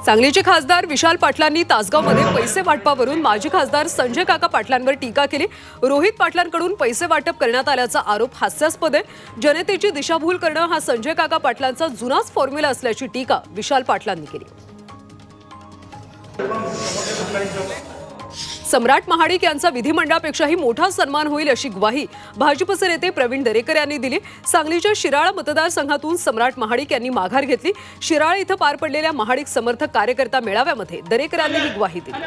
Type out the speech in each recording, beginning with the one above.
सांगलीचे खासदार विशाल पाटलांनी तासगावमध्ये पैसे वाटपावरून माजी खासदार संजय काका पाटलांवर टीका केली। रोहित पाटलांकडून पैसे वाटप करण्यात आल्याचा आरोप हास्यास्पद आहे। जनतेची दिशाभूल करणं हा संजय काका पाटलांचा जुनाच फॉर्म्युला असल्याची टीका विशाल पाटलांनी केली। सम्राट महाडिक यांचा विधिमंडळापेक्षाही मोठा सन्मान होईल अशी ग्वाही भाजपचे नेते प्रवीण दरेकर यांनी दिली। सांगलीच्या शिराळा मतदारसंघातून सम्राट महाडिक यांनी माघार घेतली। शिराळा इथं पार पडलेल्या महाडिक समर्थक कार्यकर्ता मेळाव्यामध्ये दरेकर यांनी ही ग्वाही दिली।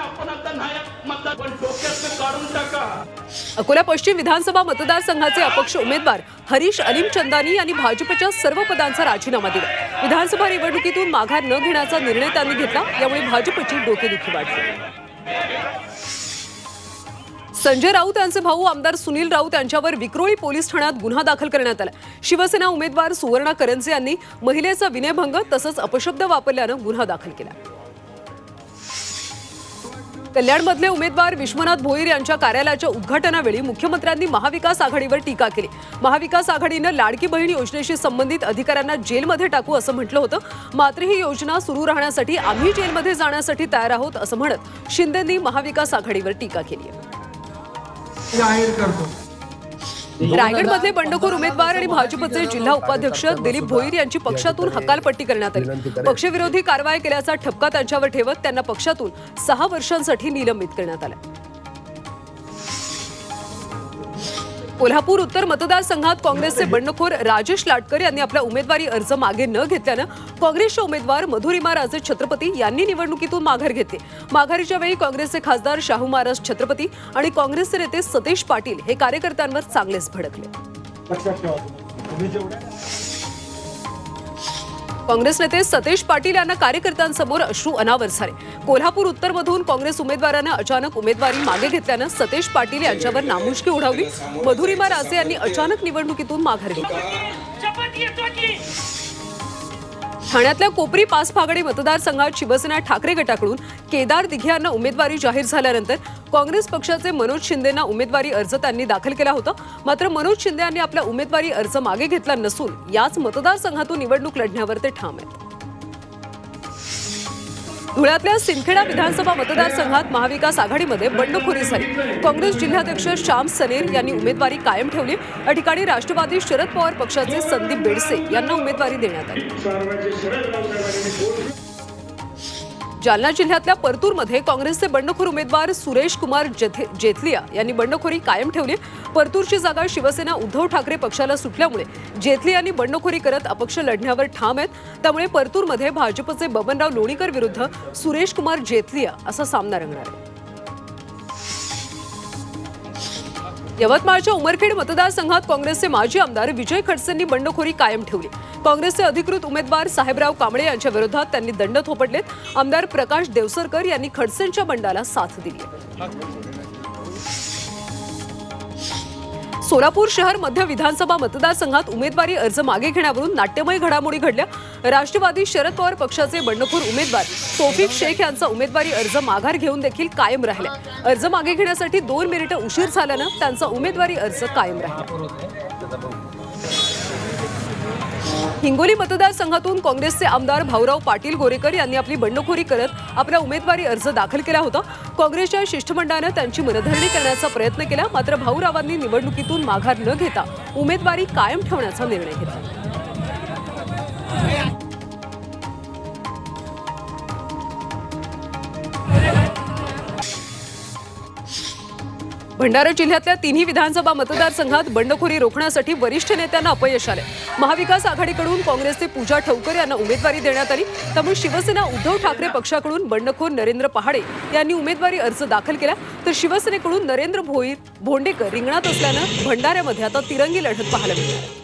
अकोला पश्चिम विधानसभा मतदारसंघाचे अपक्ष उमेदवार हरीश अलीम चंदानी यांनी भाजपच्या सर्व पदांचा राजीनामा दिला। विधानसभा निवडणुकीतून माघार न घेण्याचा निर्णय त्यांनी घेतला, यामुळे भाजपची डोकेदुखी वाढली। संजय राऊत यांचे भाऊ आमदार सुनील राऊत यांच्यावर विक्रोळी पोलीस ठाण्यात गुन्हा दाखल करण्यात आला। शिवसेना उमेदवार सुवर्णा करंजे यांनी महिलेचा विनयभंग तसंच अपशब्द वापरल्यानं गुन्हा दाखल केला। कल्याणमधले उमेदवार विश्वनाथ भोईर यांच्या कार्यालयाच्या उद्घाटनावेळी मुख्यमंत्र्यांनी महाविकास आघाडीवर टीका केली। महाविकास आघाडीनं लाडकी बहीण योजनेशी संबंधित अधिकाऱ्यांना जेलमध्ये टाकू असं म्हटलं होतं, मात्र ही योजना सुरू राहण्यासाठी आम्ही जेलमध्ये जाण्यासाठी तयार आहोत असं म्हणत शिंदेंनी महाविकास आघाडीवर टीका केली आहे। रायगडमधले बंडखोर उमेदवार आणि भाजपचे जिल्हा उपाध्यक्ष दिलीप भोईर यांची पक्षातून हकालपट्टी करण्यात आली। पक्षविरोधी कारवाई केल्याचा ठपका त्यांच्यावर ठेवत त्यांना पक्षातून 6 वर्षांसाठी निलंबित करण्यात आलं। कोल्हापूर उत्तर मतदारसंघात काँग्रेसचे बंडखोर राजेश लाटकर यांनी आपला उमेदवारी अर्ज मागे न घेतल्यानं काँग्रेसचे उमेदवार मधुरिमा राजे छत्रपती यांनी निवडणुकीतून माघार घेतली। माघारीच्या वेळी काँग्रेसचे खासदार शाहू महाराज छत्रपती आणि काँग्रेसचे नेते सतेज पाटील हे कार्यकर्त्यांवर चांगलेच भडकले। काँग्रेस नेते सतेज पाटील यांना कार्यकर्त्यांसमोर अश्रू अनावर झाले। कोल्हापूर उत्तरमधून काँग्रेस उमेदवारानं अचानक उमेदवारी मागे घेतल्यानं सतेज पाटील यांच्यावर नामुष्की उडवली। मधुरिमा राजे यांनी अचानक निवडणुकीतून माघार घेतली। ठाण्यातल्या कोपरी पाच फागडी मतदारसंघात शिवसेना ठाकरे गटाकडून केदार दिघे यांना उमेदवारी जाहीर झाल्यानंतर काँग्रेस पक्षाचे मनोज शिंदेंना उमेदवारी अर्ज त्यांनी दाखल केला होता, मात्र मनोज शिंदे यांनी आपला उमेदवारी अर्ज मागे घेतला नसून याच मतदारसंघातून निवडणूक लढण्यावर ते ठाम आहेत। धुळ्यातल्या सिंदखेडा विधानसभा मतदारसंघात महाविकास आघाडीमध्ये बंडखोरी झाली। काँग्रेस जिल्हाध्यक्ष श्याम सनेर यांनी उमेदवारी कायम ठेवली। या ठिकाणी राष्ट्रवादी शरद पवार पक्षाचे संदीप बेडसे यांना उमेदवारी देण्यात आली। जालना जिल्ह्यातल्या परतूरमध्ये काँग्रेसचे बंडखोर उमेदवार सुरेश कुमार जेथलिया यांनी बंडखोरी कायम ठेवली। परतूरची जागा शिवसेना उद्धव ठाकरे पक्षाला सुटल्यामुळे जेथलिया यांनी बंडखोरी करत अपक्ष लढण्यावर ठाम आहेत। त्यामुळे परतूरमध्ये भाजपचे बबनराव लोणीकर विरुद्ध सुरेश कुमार जेथलिया असा सामना रंगणार आहे। यवतमाळच्या उमरखेड मतदारसंघात काँग्रेसचे माजी आमदार विजय खडसेंनी बंडखोरी कायम ठेवली। काँग्रेसचे अधिकृत उमेदवार साहेबराव कांबळे यांच्या विरोधात त्यांनी दंड थोपटलेत। आमदार प्रकाश देवसरकर यांनी खडसेंच्या बंडाला साथ दिली। सोलापूर शहर मध्य विधानसभा मतदारसंघात उमेदवारी अर्ज मागे घेण्यावरून नाट्यमय घडामोडी घडल्या। राष्ट्रवादी शरद पवार पक्षाचे बंडखोर उमेदवार तौफिक शेख यांचा उमेदवारी अर्ज माघार घेऊन देखील कायम राहिला। अर्ज मागे घेण्यासाठी 2 मिनिटं उशीर झाल्यानं त्यांचा उमेदवारी अर्ज कायम राहिला। हिंगोली मतदारसंघातून काँग्रेसचे आमदार भाऊराव पाटील गोरेकर यांनी आपली बंडखोरी करत आपला उमेदवारी अर्ज दाखल केला होता। काँग्रेसच्या शिष्टमंडळाने त्यांची मनधरणी करण्याचा प्रयत्न केला, मात्र भाऊरावांनी निवडणुकीतून माघार न घेता उमेदवारी कायम ठेवण्याचा निर्णय घेतला। भंडारा जिल्ह्यातल्या तिन्ही विधानसभा मतदारसंघात बंडखोरी रोखण्यासाठी वरिष्ठ नेत्यांना अपयश आले। महाविकास आघाडीकडून काँग्रेसचे पूजा ठवकर यांना उमेदवारी देण्यात आली, त्यामुळे शिवसेना उद्धव ठाकरे पक्षाकडून बंडखोर नरेंद्र पहाडे यांनी उमेदवारी अर्ज दाखल केला, तर शिवसेनेकडून नरेंद्र भोंडेकर रिंगणात असल्यानं भंडाऱ्यामध्ये आता तिरंगी लढत पाहायला मिळाली।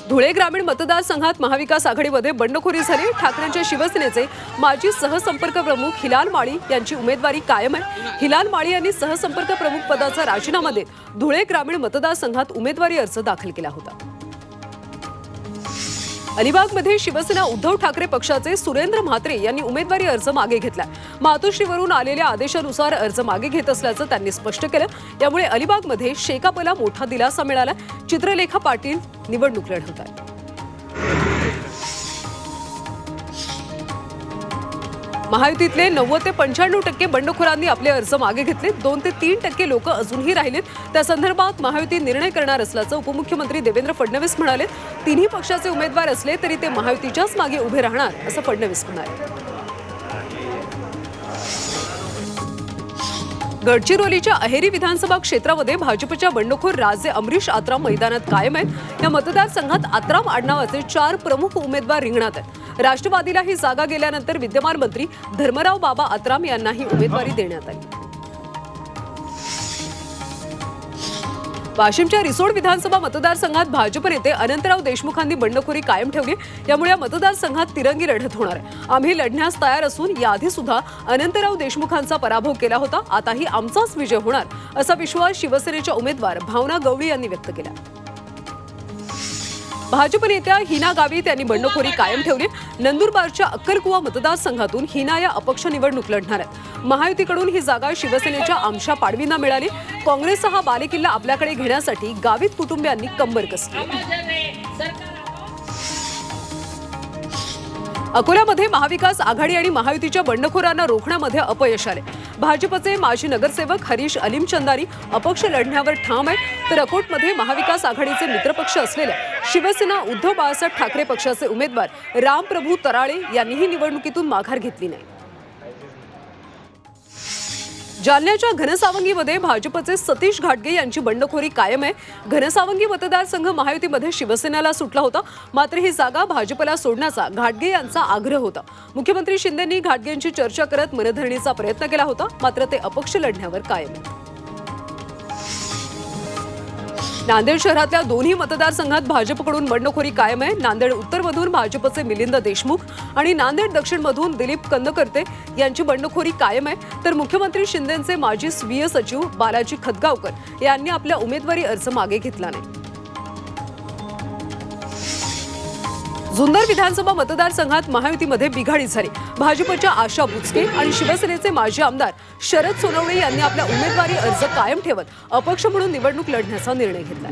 धुळे ग्रामीण मतदारसंघात महाविकास आघाडीमध्ये बंडखोरी झाली। ठाकरेंच्या शिवसेनेचे माजी सहसंपर्क प्रमुख हिलाल माळी यांची उमेदवारी कायम आहे। हिलाल माळी यांनी सहसंपर्क प्रमुख पदाचा राजीनामा देत धुळे ग्रामीण मतदारसंघात उमेदवारी अर्ज दाखल केला होता। अलिबागमध्ये शिवसेना उद्धव ठाकरे पक्षाचे सुरेंद्र म्हात्रे यांनी उमेदवारी अर्ज मागे घेतला। मातोश्रीवरून आलेल्या आदेशानुसार अर्ज मागे घेत असल्याचं त्यांनी स्पष्ट केलं। यामुळे अलिबागमध्ये शेकापला मोठा दिलासा मिळाला। चित्रलेखा पाटील निवडणूक लढवत आहेत। महायुतीतले 90 ते 95% बंडखोरांनी आपले अर्ज मागे घेतले. 2 ते 3% लोक अजूनही राहिलेत. त्या संदर्भात महायुती निर्णय करणार असल्याचं उपमुख्यमंत्री देवेंद्र फडणवीस म्हणाले. तिन्ही पक्षाचे उमेदवार असले तरी ते महायुतीच्याच मागे उभे राहणार असं फडणवीस म्हणाले. गडचिरोलीच्या अहेरी विधानसभा क्षेत्रामध्ये भाजपच्या बंडखोर राजे अमरीश आत्राम मैदानात कायम आहेत. या मतदारसंघात आत्राम आडनावाचे 4 प्रमुख उमेदवार रिंगणात आहेत. राष्ट्रवादीला ही जागा गेल्यानंतर विद्यमान मंत्री धर्मराव बाबा आत्राम यांनाही उमेदवारी देण्यात आली. वाशिमच्या रिसोड विधानसभा मतदारसंघात भाजप नेते अनंतराव देशमुखांनी बंडखोरी कायम ठेवली. यामुळे या मतदारसंघात तिरंगी लढत होणार आहे. आम्ही लढण्यास तयार असून याआधी सुद्धा अनंतराव देशमुखांचा पराभव केला होता. आताही आमचाच विजय होणार असा विश्वास शिवसेनेच्या उमेदवार भावना गवळी यांनी व्यक्त केला. भाजप नेत्या हिना गावित यांनी बंडखोरी कायम ठेवली. नंदुरबारच्या अक्कलकुवा मतदारसंघातून हिना या अपक्ष निवडणूक लढणार आहेत. महायुतीकडून ही जागा शिवसेनेच्या आमशा पाडवींना मिळाली. काँग्रेसचा हा बालेकिल्ला आपल्याकडे घेण्यासाठी गावित कुटुंबियांनी कंबर कसली. अकोल्यामध्ये महाविकास आघाडी आणि महायुतीच्या बंडखोरांना रोखण्यामध्ये अपयश आले. भाजपचे माजी नगरसेवक हरीश अलीम चंदारी अपक्ष लढण्यावर ठाम आहेत. तर अकोटमध्ये महाविकास आघाडीचे मित्रपक्ष असलेल्या शिवसेना उद्धव बाळासाहेब ठाकरे पक्षाचे उमेदवार रामप्रभू तराळे यांनीही निवडणुकीतून माघार घेतली नाही. जालन्याच्या घनसावंगीमध्ये भाजपचे सतीश घाटगे यांची बंडखोरी कायम आहे. घनसावंगी मतदारसंघ महायुतीमध्ये शिवसेनेला सुटला होता. मात्र ही जागा भाजपला सोडण्याचा घाटगे यांचा आग्रह होता. मुख्यमंत्री शिंदेंनी घाटगेंची चर्चा करत मनधरणीचा प्रयत्न केला होता. मात्र ते अपक्ष लढण्यावर कायम आहे. नांदेड शहरातल्या दोन्ही मतदारसंघात भाजपकडून बंडखोरी कायम आहे. नांदेड उत्तरमधून भाजपचे मिलिंद देशमुख आणि नांदेड दक्षिणमधून दिलीप कंदकर्ते यांची बंडखोरी कायम आहे. तर मुख्यमंत्री शिंदेंचे माजी स्वीय सचिव बालाजी खतगावकर यांनी आपला उमेदवारी अर्ज मागे घेतला नाही. जुन्नर विधानसभा मतदारसंघात महायुतीमध्ये बिघाडी झाली. भाजपच्या आशा बुचके आणि शिवसेनेचे माजी आमदार शरद सोनवणे यांनी आपला उमेदवारी अर्ज कायम ठेवत अपक्ष म्हणून निवडणूक लढण्याचा निर्णय घेतला.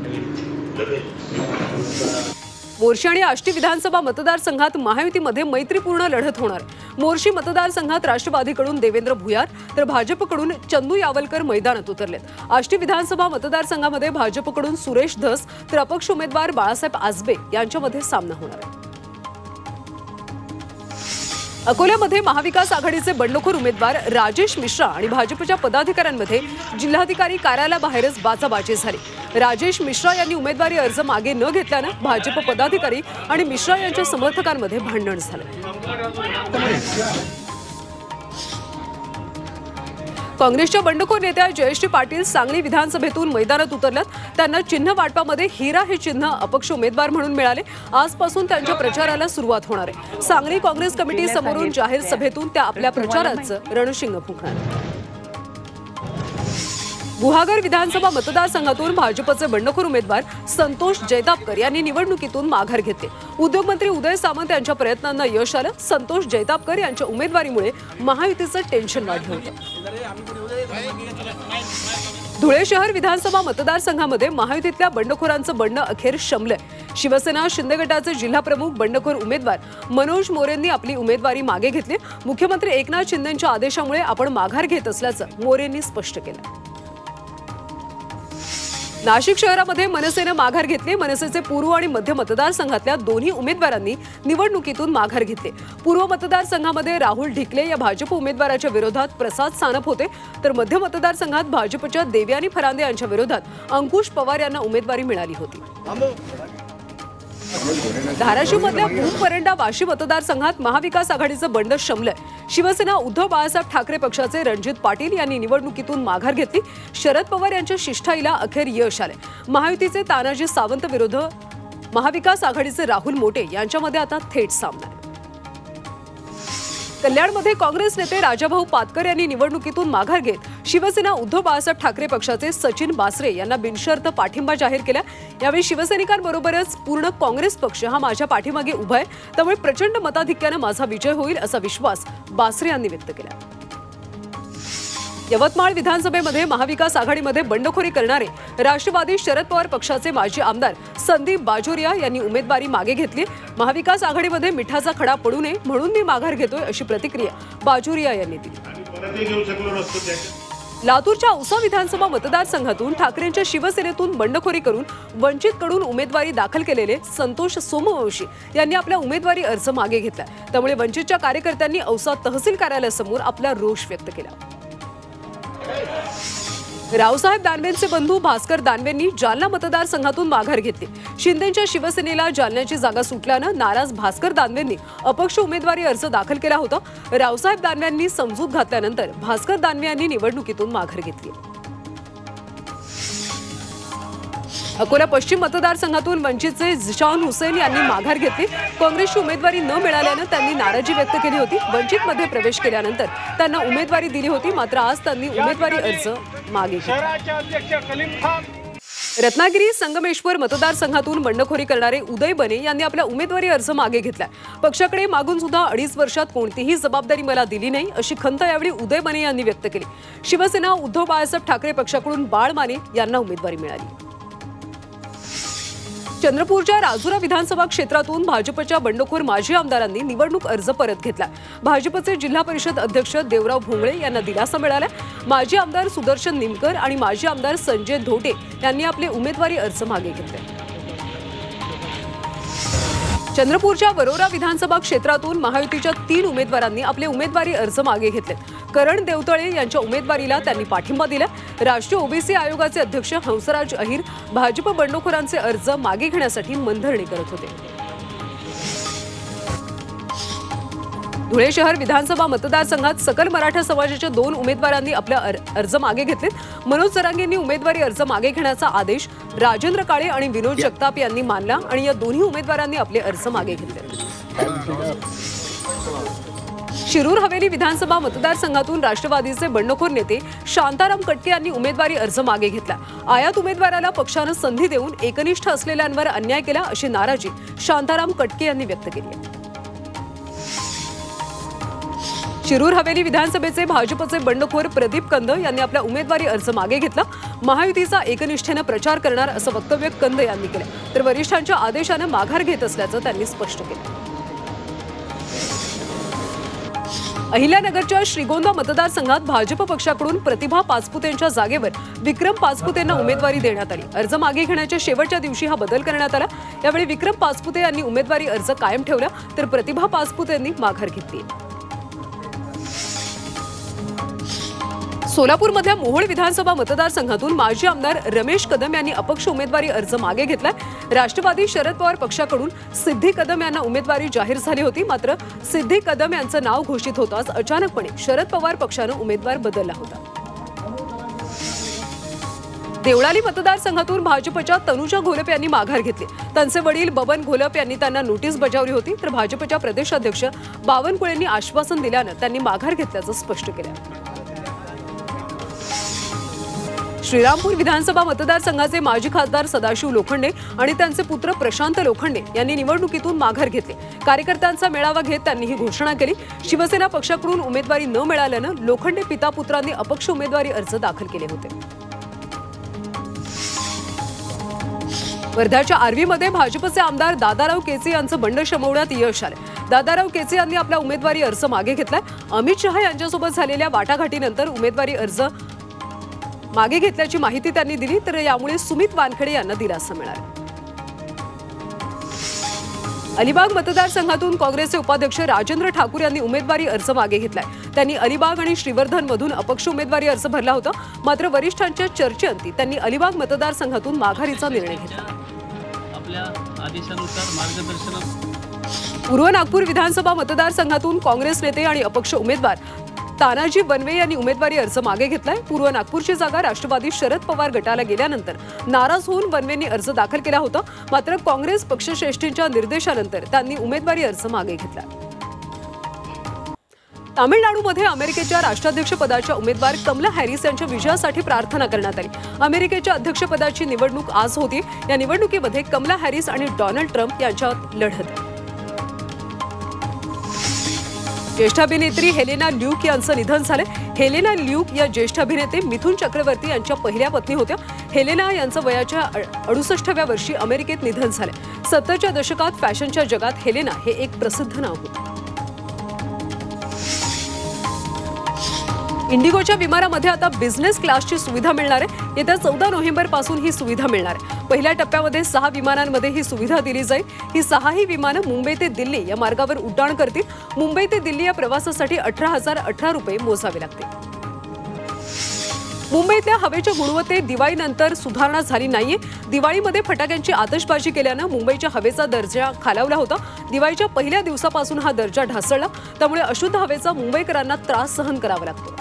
मोर्शी आणि आष्टी विधानसभा मतदारसंघात महायुतीमध्ये मैत्रीपूर्ण लढत होणार. मोर्शी मतदारसंघात राष्ट्रवादीकडून देवेंद्र भुयार तर भाजपकडून चंदू यावलकर मैदानात उतरलेत. आष्टी विधानसभा मतदारसंघामध्ये भाजपकडून सुरेश धस तर अपक्ष उमेदवार बाळासाहेब आजबे यांच्यामध्ये सामना होणार आहे. अकोल्यामध्ये महाविकास आघाडीचे बंडखोर उमेदवार राजेश मिश्रा आणि भाजपच्या पदाधिकाऱ्यांमध्ये जिल्हाधिकारी कार्यालयाबाहेरच बाचाबाची झाली. राजेश मिश्रा यांनी उमेदवारी अर्ज मागे न घेतल्यानं भाजप पदाधिकारी आणि मिश्रा यांच्या समर्थकांमध्ये भांडण झालं. काँग्रेसच्या बंडखोर नेत्या जयश्री पाटील सांगली विधानसभेतून मैदानात उतरल्यात. त्यांना चिन्ह वाटपामध्ये हिरा हे चिन्ह अपक्ष उमेदवार म्हणून मिळाले. आजपासून त्यांच्या प्रचाराला सुरुवात होणार आहे. सांगली काँग्रेस कमिटी समोरून जाहीर सभेतून त्या आपल्या प्रचाराचं रणशिंग फुंकणार. गुहागर विधानसभा मतदारसंघातून भाजपचे बंडखोर उमेदवार संतोष जैतापकर यांनी निवडणुकीतून माघार घेतली. उद्योगमंत्री उदय सामंत यांच्या प्रयत्नांना यश आलं. संतोष जैतापकर यांच्या उमेदवारीमुळे महायुतीचं टेन्शन वाढलं होतं. धुळे शहर विधानसभा मतदारसंघामध्ये महायुतीतल्या बंडखोरांचं बंड अखेर शमलंय. शिवसेना शिंदे गटाचे जिल्हाप्रमुख बंडखोर उमेदवार मनोज मोरेंनी आपली उमेदवारी मागे घेतली. मुख्यमंत्री एकनाथ शिंदेंच्या आदेशामुळे आपण माघार घेत असल्याचं मोरेंनी स्पष्ट केलं. नाशिक शहरामध्ये मनसेनं माघार घेतली. मनसेचे पूर्व आणि मध्य मतदारसंघातल्या दोन्ही उमेदवारांनी निवडणुकीतून माघार घेतली. पूर्व मतदारसंघामध्ये राहुल ढिकले या भाजप उमेदवाराच्या विरोधात प्रसाद सानप होते. तर मध्य मतदारसंघात भाजपच्या देवयानी फरांदे यांच्या विरोधात अंकुश पवार यांना उमेदवारी मिळाली होती. धाराशिवमधल्या भूमपरंडा वाशी मतदारसंघात महाविकास आघाडीचं बंड शमलंय. शिवसेना उद्धव बाळासाहेब ठाकरे पक्षाचे रणजित पाटील यांनी निवडणुकीतून माघार घेतली. शरद पवार यांच्या शिष्टाईला अखेर यश आले. महायुतीचे तानाजी सावंत विरुद्ध महाविकास आघाडीचे राहुल मोटे यांच्यामध्ये आता थेट सामना आहे. कल्याणमध्ये काँग्रेस नेते राजाभाऊ पातकर यांनी निवडणुकीतून माघार घेत शिवसेना उद्धव बाळासाहेब ठाकरे पक्षाचे सचिन बासरे यांना बिनशर्त पाठिंबा जाहीर केला. यावेळी शिवसैनिकांबरोबरच पूर्ण काँग्रेस पक्ष हा माझ्या पाठीमागे उभा आहे. त्यामुळे प्रचंड मताधिक्याने माझा विजय होईल असा विश्वास बासरे यांनी व्यक्त केला. यवतमाळ विधानसभेमध्ये महाविकास आघाडीमध्ये बंडखोरी करणारे राष्ट्रवादी शरद पवार पक्षाचे माजी आमदार संदीप बाजोरिया यांनी उमेदवारी मागे घेतली। महाविकास आघाडीमध्ये मिठाचा खडा पडू नये म्हणून मी माघार घेतोय अशी प्रतिक्रिया बाजोरिया यांनी दिली। लातूरच्या औसा विधानसभा मतदारसंघातून ठाकरेंच्या शिवसेनेतून बंडखोरी करून वंचितकडून उमेदवारी दाखल केलेले संतोष सोमवंशी यांनी आपला उमेदवारी अर्ज मागे घेतला। त्यामुळे वंचितच्या कार्यकर्त्यांनी औसा तहसील कार्यालयासमोर आपला रोष व्यक्त केला। रावसाहेब दानवेंचे बंधू भास्कर दानवेंनी जालना मतदारसंघातून माघार घेतली। शिंदेच्या शिवसेनेला जालन्याची जागा सुटल्यानं नाराज भास्कर दानवेंनी अपक्ष उमेदवारी अर्ज दाखल केला होता। रावसाहेब दानवेंनी समजूत घातल्यानंतर भास्कर दानवे यांनी निवडणुकीतून माघार घेतली। अकोला पश्चिम मतदारसंघातून वंचितचे जिशान हुसेन यांनी माघार घेतली। काँग्रेसची उमेदवारी न मिळाल्यानं त्यांनी नाराजी व्यक्त केली होती। वंचितमध्ये प्रवेश केल्यानंतर त्यांना उमेदवारी दिली होती, मात्र आज त्यांनी उमेदवारी अर्ज मागे घेतला। रत्नागिरी संगमेश्वर मतदारसंघातून बंडखोरी करणारे उदय बने यांनी आपला उमेदवारी अर्ज मागे घेतला। पक्षाकडे मागून सुद्धा 2.5 वर्षात कोणतीही जबाबदारी मला दिली नाही अशी खंत यावेळी उदय बने यांनी व्यक्त केली। शिवसेना उद्धव बाळासाहेब ठाकरे पक्षाकडून बाळ माने यांना उमेदवारी मिळाली। चंद्रपूरच्या राजुरा विधानसभा क्षेत्रातून भाजपच्या बंडखोर माजी आमदारांनी निवडणूक अर्ज परत घेतला। भाजपचे जिल्हा परिषद अध्यक्ष देवराव भोंगळे यांना दिलासा मिळाला। माजी आमदार सुदर्शन निमकर आणि माजी आमदार संजय धोटे यांनी आपले उमेदवारी अर्ज मागे घेतले। चंद्रपूरच्या वरोरा विधानसभा क्षेत्रातून महायुतीच्या 3 उमेदवारांनी आपले उमेदवारी अर्ज मागे घेतले। करण देवतळे यांच्या उमेदवारीला त्यांनी पाठिंबा दिला। राष्ट्रीय ओबीसी आयोगाचे अध्यक्ष हंसराज अहिर भाजप बंडखोरांचे अर्ज मागे घेण्यासाठी मनधरणी करत होते। धुळे शहर विधानसभा मतदारसंघात सकल मराठा समाजाच्या 2 उमेदवारांनी आपले अर्ज मागे घेतले। मनोज जरांगेंनी उमेदवारी अर्ज मागे घेण्याचा आदेश राजेंद्र काळे आणि विनोद जगताप यांनी मानला आणि या दोन्ही उमेदवारांनी आपले अर्ज मागे घेतले। शिरूर हवेली विधानसभा मतदारसंघातून राष्ट्रवादीचे बंडखोर नेते शांताराम कटके यांनी उमेदवारी अर्ज मागे घेतला। आयात उमेदवाराला पक्षाने संधी देऊन एकनिष्ठ असलेल्यांवर अन्याय केला अशी नाराजी शांताराम कटके यांनी व्यक्त केली आहे। शिरूर हवेली विधानसभेचे भाजपचे बंडखोर प्रदीप कंद यांनी आपला उमेदवारी अर्ज मागे घेतला। महायुतीचा एकनिष्ठेने प्रचार करणार असं वक्तव्य कंद यांनी केलं, तर वरिष्ठांच्या आदेशाने माघार घेत असल्याचं त्यांनी स्पष्ट केलं। अहिल्यानगरच्या श्रीगोंदा मतदारसंघात भाजप पक्षाकडून प्रतिभा पाचपुतेंच्या जागेवर विक्रम पाचपुतेंना उमेदवारी देण्यात आली। अर्ज मागे घेण्याच्या शेवटच्या दिवशी हा बदल करण्यात आला। यावेळी विक्रम पाचपुते यांनी उमेदवारी अर्ज कायम ठेवला, तर प्रतिभा पाचपुतेंनी माघार घेतली। सोलापूरमधल्या मोहोळ विधानसभा मतदारसंघातून माजी आमदार रमेश कदम यांनी अपक्ष उमेदवारी अर्ज मागे घेतलाय। राष्ट्रवादी शरद पवार पक्षाकडून सिद्धी कदम यांना उमेदवारी जाहीर झाली होती, मात्र सिद्धी कदम यांचं नाव घोषित होताच अचानकपणे शरद पवार पक्षानं उमेदवार बदलला होता। देवळाली मतदारसंघातून भाजपच्या तनुजा घोलप यांनी माघार घेतली। त्यांचे वडील बबन घोलप यांनी त्यांना नोटीस बजावली होती, तर भाजपच्या प्रदेशाध्यक्ष बावनकुळेंनी आश्वासन दिल्यानं त्यांनी माघार घेतल्याचं स्पष्ट केलं। श्रीरामपूर विधानसभा मतदारसंघाचे माजी खासदार सदाशिव लोखंडे आणि त्यांचे पुत्र प्रशांत लोखंडे यांनी निवडणुकीतून माघार घेतली। कार्यकर्त्यांचा मेळावा घेत त्यांनी ही घोषणा केली। शिवसेना पक्षाकडून उमेदवारी न मिळाल्यानं लोखंडे पिता पुत्रांनी अपक्ष उमेदवारी अर्ज दाखल केले होते। वर्ध्याच्या आर्वीमध्ये भाजपचे आमदार दादाराव केचे यांचं बंड शमवण्यात यश आले। दादाराव केचे यांनी आपला उमेदवारी अर्ज मागे घेतलाय। अमित शहा यांच्यासोबत झालेल्या वाटाघाटीनंतर उमेदवारी अर्ज मागे घेतल्याची माहिती त्यांनी दिली, तर यामुळे सुमित वानखेडे यांना दिलासा मिळाला। अलिबाग मतदारसंघातून काँग्रेसचे उपाध्यक्ष राजेंद्र ठाकूर यांनी उमेदवारी अर्ज मागे घेतलाय। त्यांनी अलिबाग आणि श्रीवर्धन मधून अपक्ष उमेदवारी अर्ज भरला होता, मात्र वरिष्ठांच्या चर्चेअंती त्यांनी अलिबाग मतदारसंघातून माघारीचा निर्णय घेतला। आपल्या आदेशानुसार मार्गदर्शन पूर्व नागपूर विधानसभा मतदारसंघातून काँग्रेस नेते आणि अपक्ष उमेदवार तानाजी बनवे यांनी उमेदवारी अर्ज मागे घेतलाय। पूर्व नागपूरची जागा राष्ट्रवादी शरद पवार गटाला गेल्यानंतर नाराज होऊन बनवेंनी अर्ज दाखल केला होता, मात्र काँग्रेस पक्षश्रेष्ठींच्या निर्देशानंतर त्यांनी उमेदवारी अर्ज मागे घेतला। तामिळनाडूमध्ये अमेरिकेच्या राष्ट्राध्यक्षपदाच्या उमेदवार कमला हॅरिस यांच्या विजयासाठी प्रार्थना करण्यात आली। अमेरिकेच्या अध्यक्षपदाची निवडणूक आज होती। या निवडणुकीमध्ये कमला हॅरिस आणि डोनाल्ड ट्रम्प यांच्यात लढत आहे। ज्येष्ठ अभिनेत्री हेलेना ल्यूक यांचं निधन झालं। हेलेना ल्यूक या ज्येष्ठ अभिनेते मिथुन चक्रवर्ती यांच्या पहिल्या पत्नी होत्या. हेलेना यांचं वयाच्या 68व्या वर्षी अमेरिकेत निधन झाले. 70च्या दशकात फॅशनच्या जगात हेलेना हे एक प्रसिद्ध नाव होते. इंडिगोच्या विमानामध्ये आता बिझनेस क्लासची सुविधा मिळणार आहे. येत्या 14 नोव्हेंबर पासून ही सुविधा मिळणार आहे. पहिल्या टप्प्यामध्ये 6 विमानांमध्ये ही सुविधा दिली जाईल. ही 6ही विमानं मुंबई ते दिल्ली या मार्गावर उड्डाण करतील. मुंबई ते दिल्ली या प्रवासासाठी 18,018 रुपये मोजावे लागतील. मुंबईतल्या हवेच्या गुणवत्तेत दिवाळीनंतर सुधारणा झाली नाहीये. दिवाळीमध्ये फटाक्यांची आतषबाजी केल्यानं मुंबईच्या हवेचा दर्जा खालावला होता. दिवाळीच्या पहिल्या दिवसापासून हा दर्जा ढासळला. त्यामुळे अशुद्ध हवेचा मुंबईकरांना त्रास सहन करावा लागतो.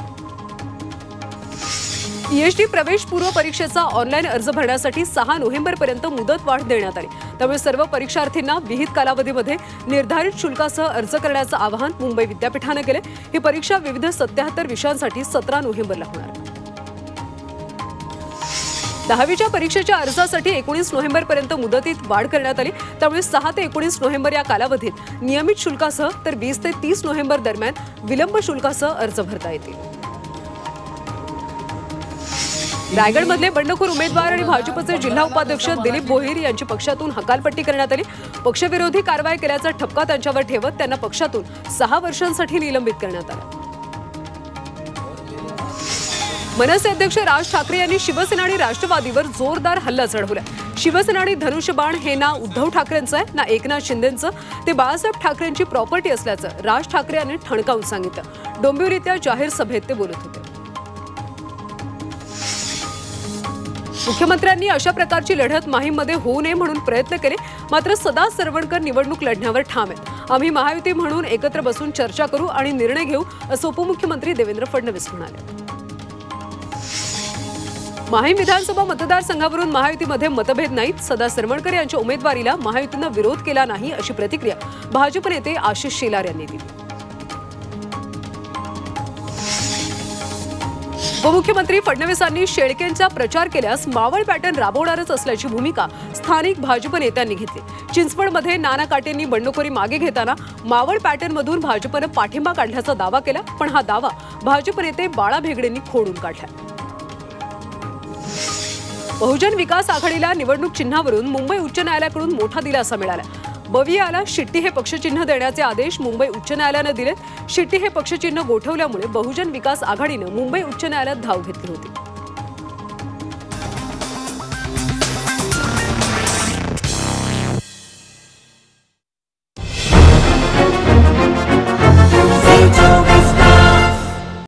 ईएसटी प्रवेशपूर्व परीक्षेचा ऑनलाईन अर्ज भरण्यासाठी 6 नोव्हेंबरपर्यंत मुदतवाढ देण्यात आली. त्यामुळे सर्व परीक्षार्थींना विहित कालावधीमध्ये निर्धारित शुल्कासह अर्ज करण्याचं आवाहन मुंबई विद्यापीठानं केलं. ही परीक्षा विविध 77 विषयांसाठी 17 नोव्हेंबरला होणार. 10वीच्या परीक्षेच्या अर्जासाठी 19 नोव्हेंबरपर्यंत मुदतीत वाढ करण्यात आली. त्यामुळे 6 ते 19 नोव्हेंबर या कालावधीत नियमित शुल्कासह तर 20 ते 30 नोव्हेंबर दरम्यान विलंब शुल्कासह अर्ज भरता येतील. रायगडमधले बंडखोर उमेदवार आणि भाजपचे जिल्हा उपाध्यक्ष दिलीप भोईर यांची पक्षातून हकालपट्टी करण्यात आली. पक्षविरोधी कारवाई केल्याचा ठपका त्यांच्यावर ठेवत त्यांना पक्षातून 6 वर्षांसाठी निलंबित करण्यात आलं. मनसे अध्यक्ष राज ठाकरे यांनी शिवसेना आणि राष्ट्रवादीवर जोरदार हल्ला चढवला. शिवसेना आणि धनुष्यबाण हे ना उद्धव ठाकरेंचं आहे ना एकनाथ शिंदेंचं. ते बाळासाहेब ठाकरेंची प्रॉपर्टी असल्याचं राज ठाकरे यांनी ठणकावून सांगितलं. डोंबिवलीतल्या जाहीर सभेत ते बोलत होते. मुख्यमंत्र्यांनी अशा प्रकारची लढत माहीममध्ये होऊ नये म्हणून प्रयत्न केले. मात्र सदा सरवणकर निवडणूक लढण्यावर ठाम आहेत. आम्ही महायुती म्हणून एकत्र बसून चर्चा करू आणि निर्णय घेऊ असं उपमुख्यमंत्री देवेंद्र फडणवीस म्हणाले. माहीम विधानसभा मतदारसंघावरून महायुतीमध्ये मतभेद नाहीत. सदा सरवणकर यांच्या उमेदवारीला महायुतीनं विरोध केला नाही अशी प्रतिक्रिया भाजप नेते आशिष शेलार यांनी दिली. उपमुख्यमंत्री फडणवीसांनी शेळकेंचा प्रचार केल्यास मावळ पॅटर्न राबवणारच असल्याची भूमिका स्थानिक भाजप नेत्यांनी घेतली. चिंचवडमध्ये नाना काटेंनी बंडखोरी मागे घेताना मावळ पॅटर्नमधून भाजपनं पाठिंबा काढल्याचा दावा केला. पण हा दावा भाजप नेते बाळा भेगडेंनी खोडून काढला. बहुजन विकास आघाडीला निवडणूक चिन्हावरून मुंबई उच्च न्यायालयाकडून मोठा दिलासा मिळाला. बवियाला शिट्टी हे पक्षचिन्ह देण्याचे आदेश मुंबई उच्च न्यायालयानं दिलेत. शिट्टी हे पक्षचिन्ह गोठवल्यामुळे बहुजन विकास आघाडीनं मुंबई उच्च न्यायालयात धाव घेतली होती.